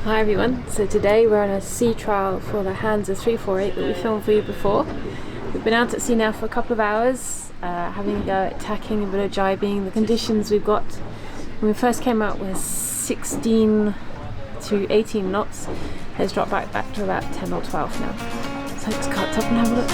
Hi everyone, so today we're on a sea trial for the Hanse 348 that we filmed for you before. We've been out at sea now for a couple of hours, having a go at tacking, a bit of jibing. The conditions we've got when we first came out was 16 to 18 knots. It's dropped back to about 10 or 12 now. So let's cut up and have a look.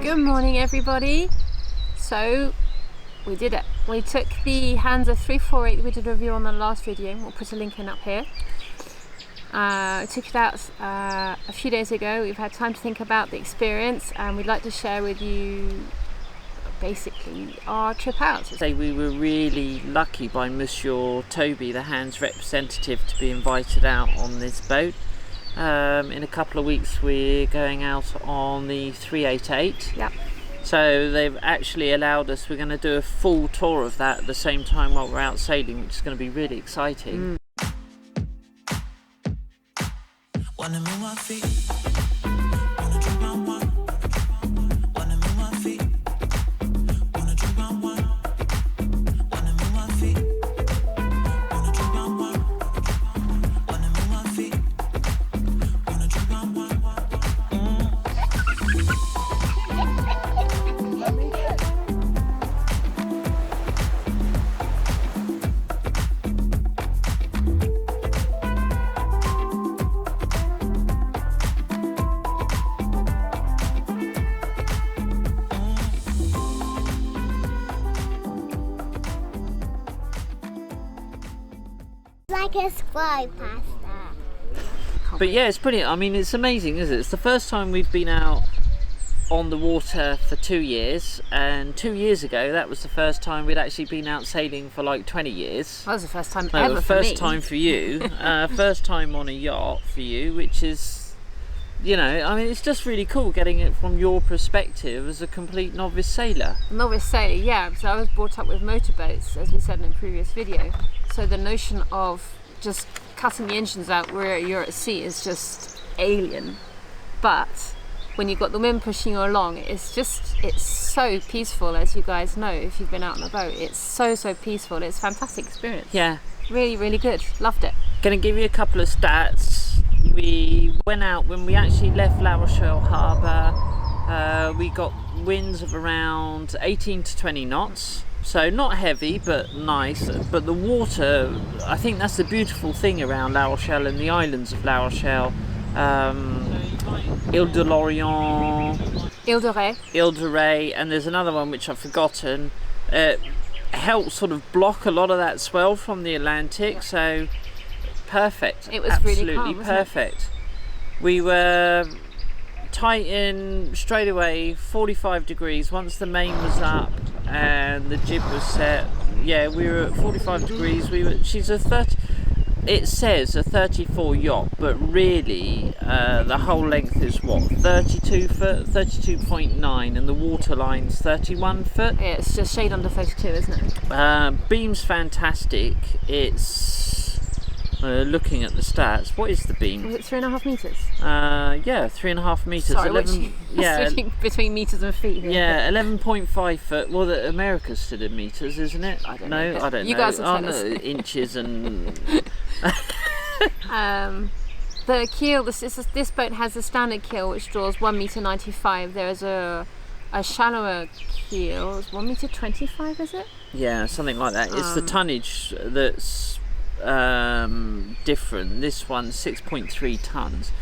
Good morning everybody. So we did it. We took the Hanse 348 we did a review on the last video. We'll put a link in up here. Took it out a few days ago. We've had time to think about the experience and we'd like to share with you basically our trip out. Say we were really lucky by Monsieur Toby, the Hanse representative, to be invited out on this boat. In a couple of weeks we're going out on the 388. Yep. So they've actually allowed us, we're going to do a full tour of that at the same time while we're out sailing, which is going to be really exciting. Wanna move my feet, wanna drink my wine, wanna move my feet, wanna drink my wine, wanna move my feet, wanna drink my wine, wanna move my feet, wanna drink my wine. Like a squirrel pasta. But yeah, it's brilliant. I mean, it's amazing, isn't it? It's the first time we've been out on the water for 2 years, and 2 years ago that was the first time we'd actually been out sailing for like 20 years. That was the first time No, ever the for me. first time for you. First time on a yacht for you, which is, you know, I mean, it's just really cool getting it from your perspective as a complete novice sailor. Novice sailor, yeah, because I was brought up with motorboats, as we said in a previous video. So the notion of just cutting the engines out where you're at sea is just alien. But when you've got the wind pushing you along, it's so peaceful, as you guys know if you've been out on a boat. It's so peaceful. It's a fantastic experience. Yeah. Really, really good. Loved it. Gonna give you a couple of stats. We went out when we actually left La Rochelle Harbour. We got winds of around 18 to 20 knots. So not heavy, but nice. But the water, I think that's the beautiful thing around La Rochelle and the islands of La Rochelle. Ile de Lorient, Ile de Ré. Ile de Ré, and there's another one which I've forgotten. Helps sort of block a lot of that swell from the Atlantic, so perfect. It was absolutely really calm, wasn't perfect. We were tight in straight away, 45 degrees once the main was up and the jib was set. Yeah, we were at 45 degrees. She's a 30. It says a 34 yacht, but really the whole length is what, 32 foot, 32.9, and the water line's 31 foot. Yeah, it's just shade under 32, isn't it? Beam's fantastic. It's looking at the stats. What is the beam? Was it 3.5 meters? Yeah, 3.5 meters. Sorry, 11. Yeah, switching between meters and feet here. yeah, 11.5 foot. Well, the America's stood in meters, isn't it? I don't know. know. I don't You know. guys will tell us. Inches and. The keel. This boat has a standard keel which draws 1.95 m. There is a shallower keel. It's 1.25 m, is it? Yeah, something like that. It's the tonnage that's different. This one's 6.3 tons.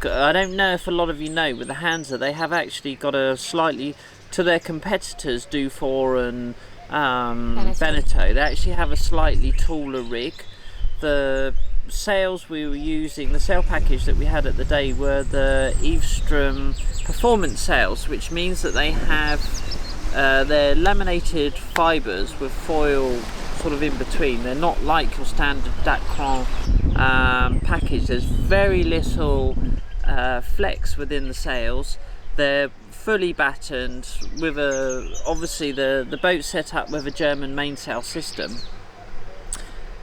I don't know if a lot of you know, with the Hanse they have actually got a slightly, to their competitors Dufour and Beneteau, they actually have a slightly taller rig. The sails we were using, the sail package that we had at the day, were the Evestrom performance sails, which means that they have they're laminated fibres with foil sort of in between. They're not like your standard Dacron package. There's very little flex within the sails. They're fully battened with obviously the boat set up with a German mainsail system.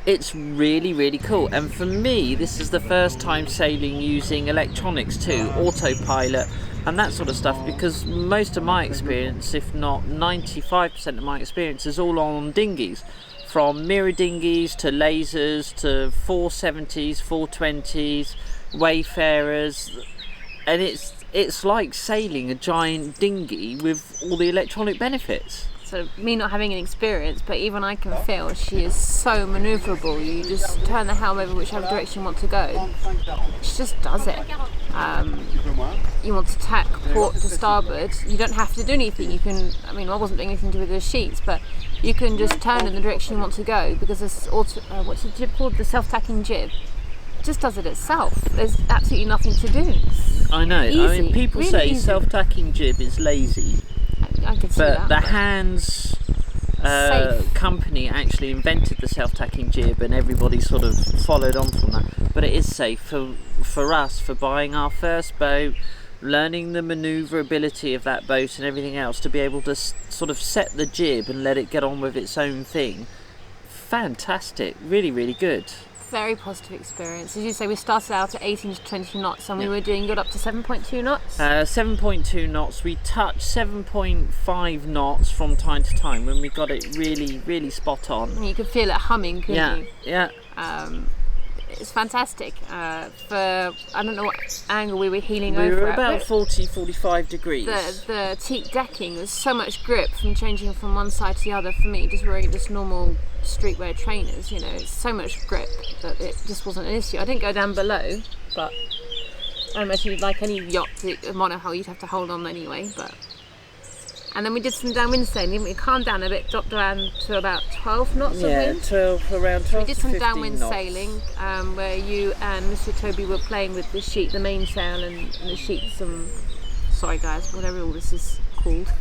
It's really, really cool. And for me, this is the first time sailing using electronics too, autopilot and that sort of stuff, because most of my experience, if not 95% of my experience, is all on dinghies. From mirror dinghies to lasers to 470s, 420s, wayfarers, and it's like sailing a giant dinghy with all the electronic benefits. So me not having an experience, but even I can feel she is so manoeuvrable. You just turn the helm over whichever direction you want to go. She just does it. You want to tack port to starboard, you don't have to do anything. You can, I mean, I wasn't doing anything to do with the sheets, but you can just turn in the direction you want to go, because this what's the jib called? The self-tacking jib. It just does it itself. There's absolutely nothing to do. I know. Easy, I mean, people really say easy. Self-tacking jib is lazy. I could see But that. the Hanse company actually invented the self-tacking jib, and everybody sort of followed on from that. But it is safe for us, for buying our first boat, learning the manoeuvrability of that boat and everything else, to be able to sort of set the jib and let it get on with its own thing. Fantastic, really, really good. Very positive experience. As you say, we started out at 18 to 20 knots, and we were doing good up to 7.2 knots. 7.2 knots. We touched 7.5 knots from time to time when we got it really, really spot on. And you could feel it humming, couldn't you? Yeah. It's fantastic. For I don't know what angle we were heeling We over were at, about but 40-45 degrees. the teak decking, there's so much grip from changing from one side to the other. For me, just wearing just normal streetwear trainers, you know, it's so much grip that it just wasn't an issue. I didn't go down below, but I imagine like any yacht, a monohull, you'd have to hold on anyway. And then we did some downwind sailing. We calmed down a bit, dropped down to about 12 knots of wind. 12 We did to some 15 downwind knots. sailing where you and Mr. Toby were playing with the sheet, the mainsail and the sheets. Sorry guys, whatever all this is called,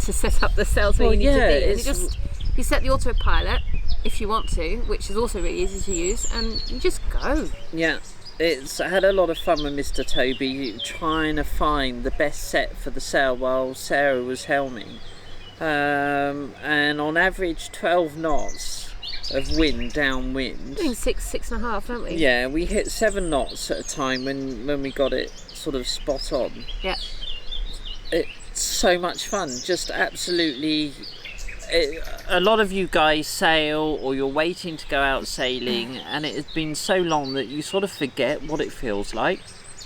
to set up the sails where you need to be. And you set the autopilot if you want to, which is also really easy to use, and you just go. Yeah. I had a lot of fun with Mr. Toby trying to find the best set for the sail while Sarah was helming. And on average 12 knots of wind downwind. Doing 6.5, don't we? Yeah, we hit 7 knots at a time when we got it sort of spot on. Yeah. It's so much fun, just absolutely. A lot of you guys sail, or you're waiting to go out sailing, and it has been so long that you sort of forget what it feels like.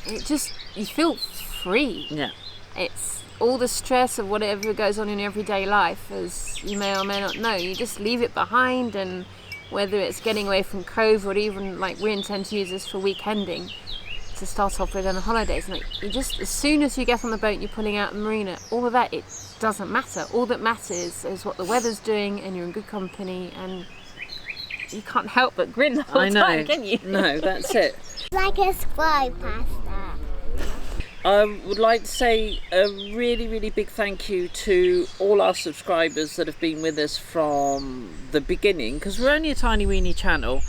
You feel free. Yeah. It's all the stress of whatever goes on in everyday life, as you may or may not know. You just leave it behind, and whether it's getting away from Cove, or even like we intend to use this for weekending to start off with on the holidays. And like, you just, as soon as you get on the boat, you're pulling out the marina, all of that, it doesn't matter. All that matters is what the weather's doing, and you're in good company, and you can't help but grin the whole time, can you? No, that's it. Like a square pasta. I would like to say a really, really big thank you to all our subscribers that have been with us from the beginning, because we're only a tiny weeny channel,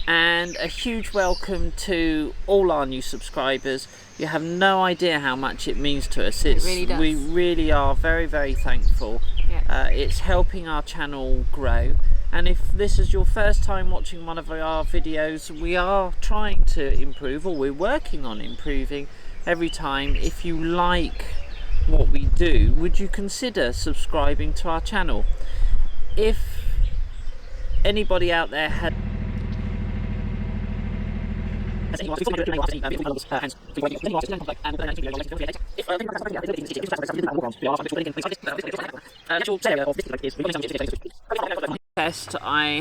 and a huge welcome to all our new subscribers. You have no idea how much it means to us. It really does. We really are very, very thankful. Yeah. It's helping our channel grow. And if this is your first time watching one of our videos, we are trying to improve, or we're working on improving every time. If you like what we do, would you consider subscribing to our channel? If anybody out there had I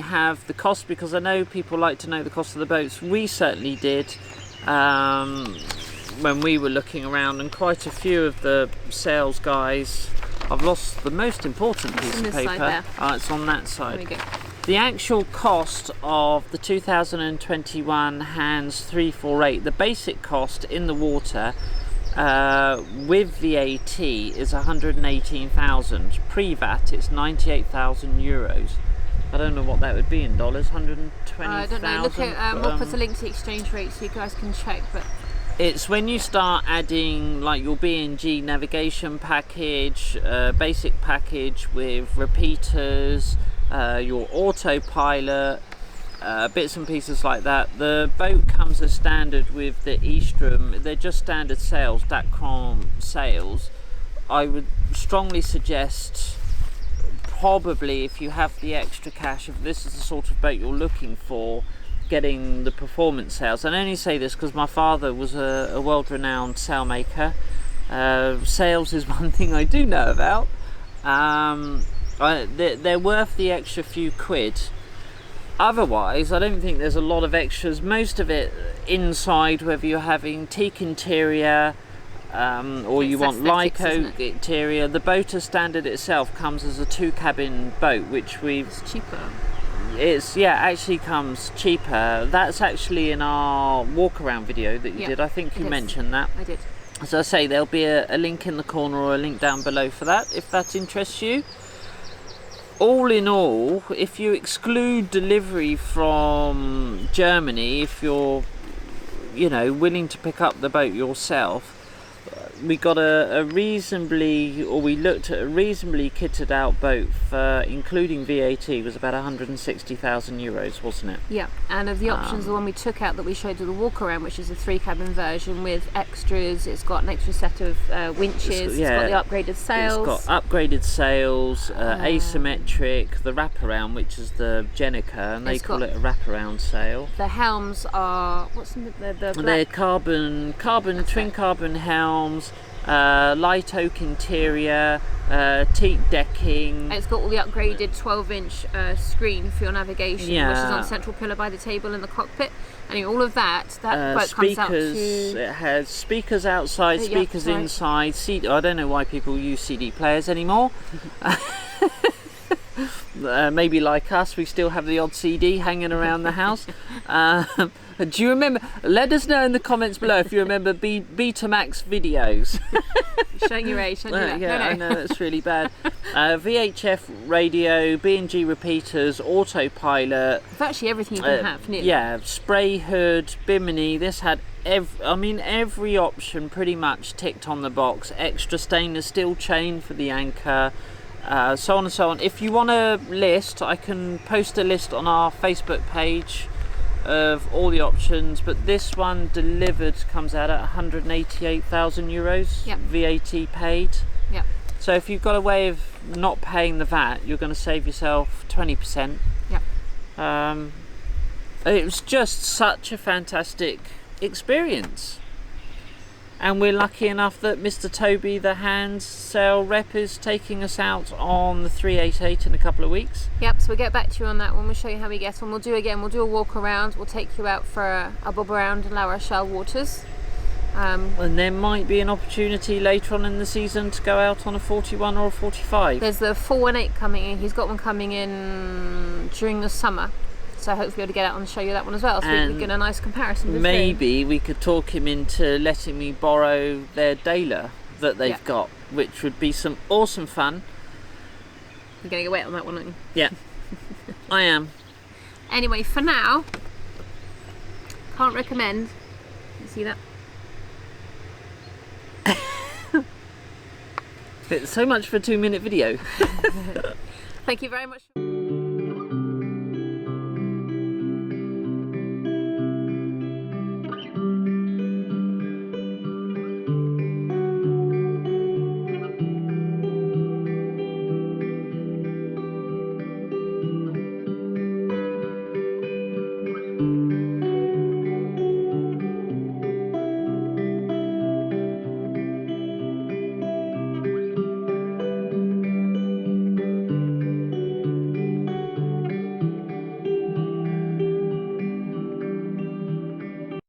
have the cost, because I know people like to know the cost of the boats. We certainly did when we were looking around, and quite a few of the sales guys. I've lost the most important piece of paper. It's on that side. There we go. The actual cost of the 2021 Hanse 348, the basic cost in the water with VAT is 118,000. Pre-VAT it's 98,000 euros. I don't know what that would be in dollars. 120,000. I don't know. Look at we'll put a link to the exchange rate so you guys can check. But It's when you start adding like your B&G navigation package, basic package with repeaters, your autopilot, bits and pieces like that. The boat comes as standard with the Eastrom. They're just standard sails, Dacron sails. I would strongly suggest, probably if you have the extra cash, if this is the sort of boat you're looking for, getting the performance sails. And I only say this because my father was a world-renowned sailmaker. Sails is one thing I do know about. They're worth the extra few quid. Otherwise, I don't think there's a lot of extras. Most of it inside, whether you're having teak interior or you want Lyco interior. The boat as standard itself comes as a 2-cabin boat, which It's cheaper. Actually comes cheaper. That's actually in our walk around video that you did. I think you mentioned that. I did. As I say, there'll be a link in the corner or a link down below for that, if that interests you. All in all, if you exclude delivery from Germany, if you're, willing to pick up the boat yourself, we got we looked at a reasonably kitted out boat for, including VAT, was about 160,000 euros, wasn't it? Yeah, and of the options, the one we took out that we showed you the walk around, which is a 3-cabin version with extras. It's got an extra set of winches. It's got the upgraded sails. It's got upgraded sails, asymmetric, the wraparound, which is the Jenica, and they call it a wraparound sail. The helms are the They're carbon twin carbon helms. Light oak interior, teak decking. And it's got all the upgraded 12-inch screen for your navigation, which is on central pillar by the table in the cockpit. And all of that boat comes out to... It has speakers outside, speakers inside. I don't know why people use CD players anymore. Maybe like us, we still have the odd CD hanging around the house. Do you remember? Let us know in the comments below if you remember Betamax videos. Showing your age, aren't you? Yeah, no. I know, that's really bad. VHF radio, B&G repeaters, autopilot. Virtually everything you can have, nearly. Yeah, spray hood, bimini. This had every option pretty much ticked on the box. Extra stainless steel chain for the anchor. So on and so on. If you want a list, I can post a list on our Facebook page of all the options, but this one delivered comes out at 188,000 euros, VAT paid. Yeah. So if you've got a way of not paying the VAT, you're going to save yourself 20%. Yeah. It was just such a fantastic experience. And we're lucky enough that Mr. Toby, the Hanse sail rep, is taking us out on the 388 in a couple of weeks. Yep, so we'll get back to you on that one. We'll show you how we get on. We'll do a walk around. We'll take you out for a bob around in La Rochelle waters. And there might be an opportunity later on in the season to go out on a 41 or a 45. There's the 418 coming in. He's got one coming in during the summer. So hopefully we'll be able to get out and show you that one as well, so we can get a nice comparison. Maybe we could talk him into letting me borrow their Dailer that they've got, which would be some awesome fun. You're going to get wet on that one, aren't you? Yeah, I am. Anyway, for now, can't recommend. You see that? It's so much for a 2-minute video. Thank you very much.